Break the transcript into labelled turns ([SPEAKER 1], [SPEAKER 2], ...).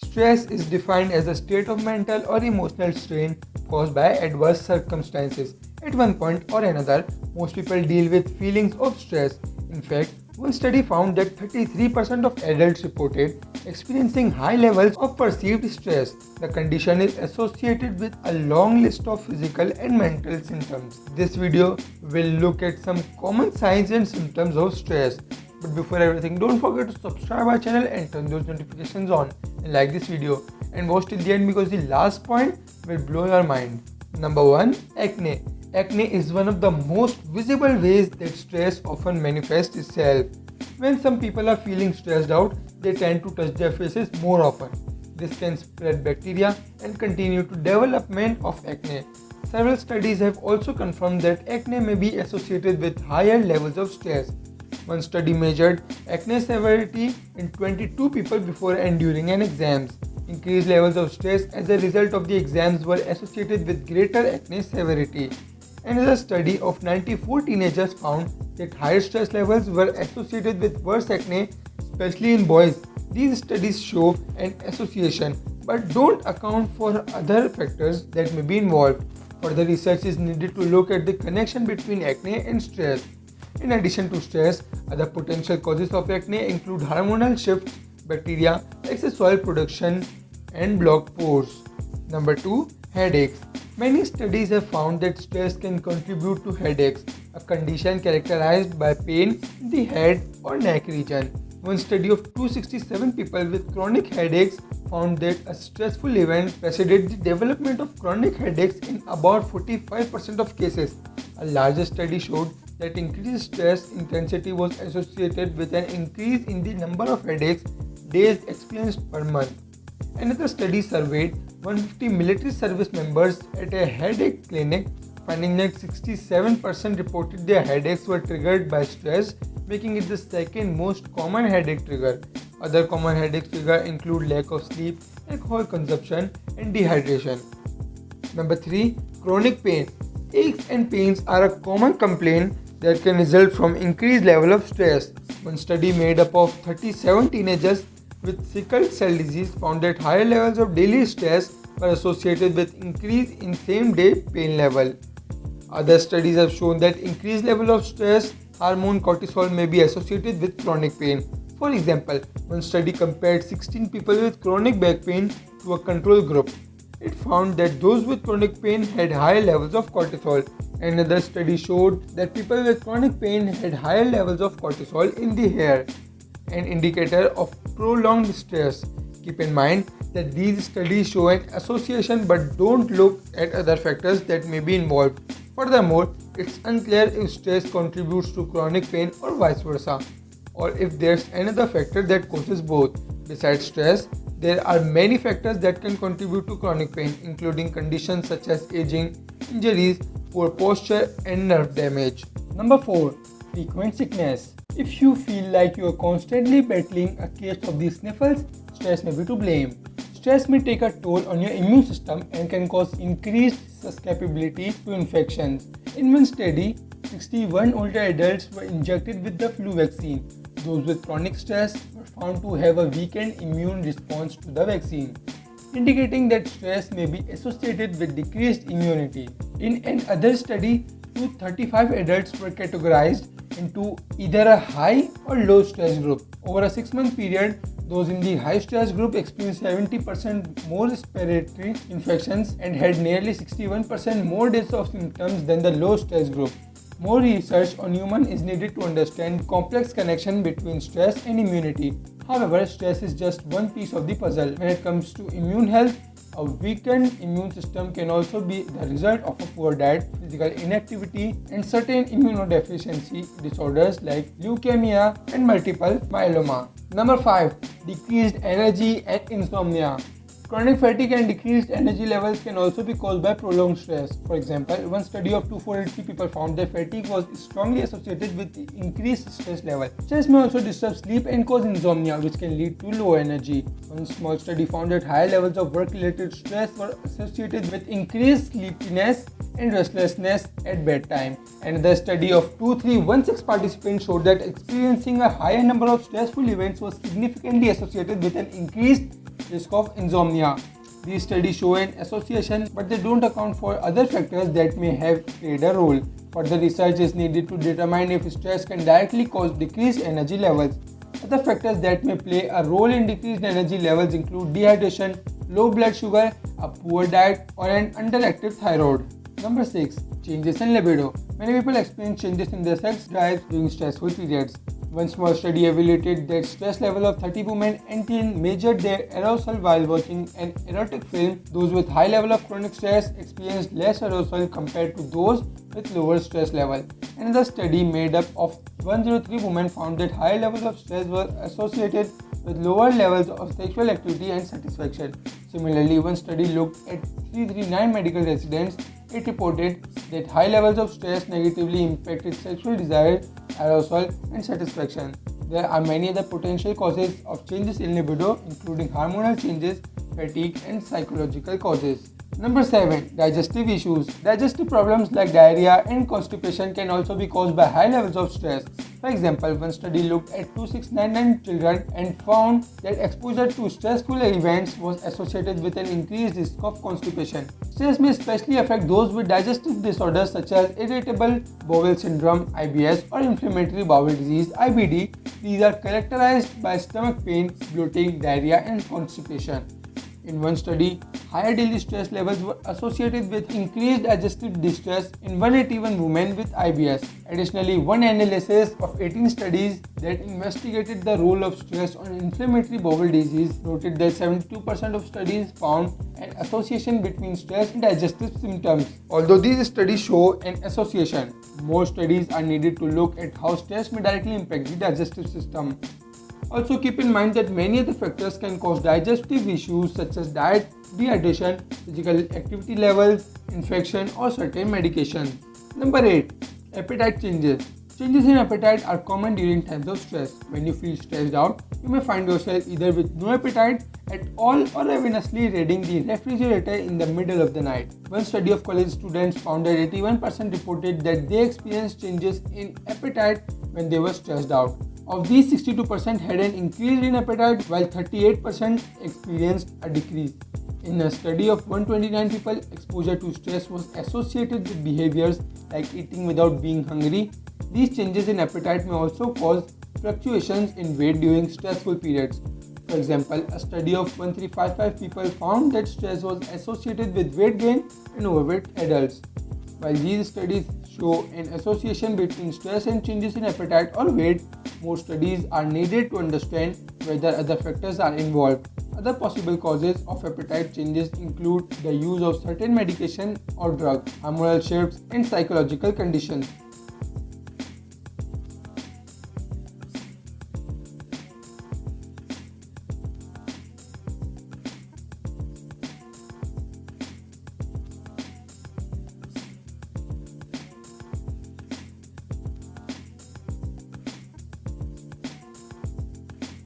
[SPEAKER 1] Stress is defined as a state of mental or emotional strain caused by adverse circumstances. At one point or another, most people deal with feelings of stress. In fact, one study found that 33% of adults reported experiencing high levels of perceived stress. The condition is associated with a long list of physical and mental symptoms. This video will look at some common signs and symptoms of stress. But before everything, don't forget to subscribe our channel and turn those notifications on, and like this video and watch till the end because the last point will blow your mind. Number 1. Acne. Acne is one of the most visible ways that stress often manifests itself. When some people are feeling stressed out, they tend to touch their faces more often. This can spread bacteria and continue to development of acne. Several studies have also confirmed that acne may be associated with higher levels of stress. One study measured acne severity in 22 people before and during an exams. Increased levels of stress as a result of the exams were associated with greater acne severity. Another study of 94 teenagers found that higher stress levels were associated with worse acne, especially in boys. These studies show an association but don't account for other factors that may be involved. Further research is needed to look at the connection between acne and stress. In addition to stress, other potential causes of acne include hormonal shifts, bacteria, excess oil production, and blocked pores. Number 2. Headaches. Many studies have found that stress can contribute to headaches, a condition characterized by pain in the head or neck region. One study of 267 people with chronic headaches found that a stressful event preceded the development of chronic headaches in about 45% of cases. A larger study showed that increased stress intensity was associated with an increase in the number of headaches days experienced per month. Another study surveyed 150 military service members at a headache clinic, finding that 67% reported their headaches were triggered by stress, making it the second most common headache trigger. Other common headache triggers include lack of sleep, alcohol consumption, and dehydration. Number 3. Chronic pain. Aches and pains are a common complaint that can result from increased level of stress. One study made up of 37 teenagers with sickle cell disease found that higher levels of daily stress were associated with increase in same-day pain level. Other studies have shown that increased level of stress hormone cortisol may be associated with chronic pain. For example, one study compared 16 people with chronic back pain to a control group. It found that those with chronic pain had higher levels of cortisol. Another study showed that people with chronic pain had higher levels of cortisol in the hair, an indicator of prolonged stress. Keep in mind that these studies show an association but don't look at other factors that may be involved. Furthermore, it's unclear if stress contributes to chronic pain or vice versa, or if there's another factor that causes both. Besides stress, there are many factors that can contribute to chronic pain, including conditions such as aging, injuries, poor posture, and nerve damage. Number 4. Frequent sickness. If you feel like you are constantly battling a case of these sniffles, stress may be to blame. Stress may take a toll on your immune system and can cause increased susceptibility to infections. In one study, 61 older adults were injected with the flu vaccine. Those with chronic stress were found to have a weakened immune response to the vaccine, indicating that stress may be associated with decreased immunity. In another study, 235 adults were categorized into either a high or low stress group. Over a 6-month period, those in the high stress group experienced 70% more respiratory infections and had nearly 61% more days of symptoms than the low stress group. More research on humans is needed to understand complex connection between stress and immunity. However, stress is just one piece of the puzzle. When it comes to immune health, a weakened immune system can also be the result of a poor diet, physical inactivity, and certain immunodeficiency disorders like leukemia and multiple myeloma. Number 5. Decreased energy and insomnia. Chronic fatigue and decreased energy levels can also be caused by prolonged stress. For example, one study of 243 people found that fatigue was strongly associated with increased stress level. Stress may also disturb sleep and cause insomnia, which can lead to low energy. One small study found that higher levels of work-related stress were associated with increased sleepiness and restlessness at bedtime. Another study of 2316 participants showed that experiencing a higher number of stressful events was significantly associated with an increased Risk of insomnia. These studies show an association, but they don't account for other factors that may have played a role. Further research is needed to determine if stress can directly cause decreased energy levels. Other factors that may play a role in decreased energy levels include dehydration, low blood sugar, a poor diet, or an underactive thyroid. Number 6. Changes in libido. Many people experience changes in their sex drive during stressful periods. One small study evaluated that stress level of 30 women and teens measured their arousal while watching an erotic film. Those with high level of chronic stress experienced less arousal compared to those with lower stress level. Another study made up of 103 women found that high levels of stress were associated with lower levels of sexual activity and satisfaction. Similarly, one study looked at 339 medical residents. It reported that high levels of stress negatively impacted sexual desire, arousal, and satisfaction. There are many other potential causes of changes in libido, including hormonal changes, fatigue, and psychological causes. Number 7. Digestive issues. Digestive problems like diarrhea and constipation can also be caused by high levels of stress. For example, one study looked at 2699 children and found that exposure to stressful events was associated with an increased risk of constipation. Stress may especially affect those with digestive disorders such as irritable bowel syndrome (IBS) or inflammatory bowel disease (IBD). These are characterized by stomach pain, bloating, diarrhea, and constipation. In one study, higher daily stress levels were associated with increased digestive distress in 181 women with IBS. Additionally, one analysis of 18 studies that investigated the role of stress on inflammatory bowel disease noted that 72% of studies found an association between stress and digestive symptoms. Although these studies show an association, more studies are needed to look at how stress may directly impact the digestive system. Also keep in mind that many other factors can cause digestive issues such as diet, dehydration, physical activity levels, infection, or certain medication. Number 8. Appetite changes. Changes in appetite are common during times of stress. When you feel stressed out, you may find yourself either with no appetite at all or ravenously raiding the refrigerator in the middle of the night. One study of college students found that 81% reported that they experienced changes in appetite when they were stressed out. Of these, 62% had an increase in appetite while 38% experienced a decrease. In a study of 129 people, exposure to stress was associated with behaviors like eating without being hungry. These changes in appetite may also cause fluctuations in weight during stressful periods. For example, a study of 1355 people found that stress was associated with weight gain in overweight adults. While these studies show an association between stress and changes in appetite or weight, more studies are needed to understand whether other factors are involved. Other possible causes of appetite changes include the use of certain medication or drugs, hormonal shifts, and psychological conditions.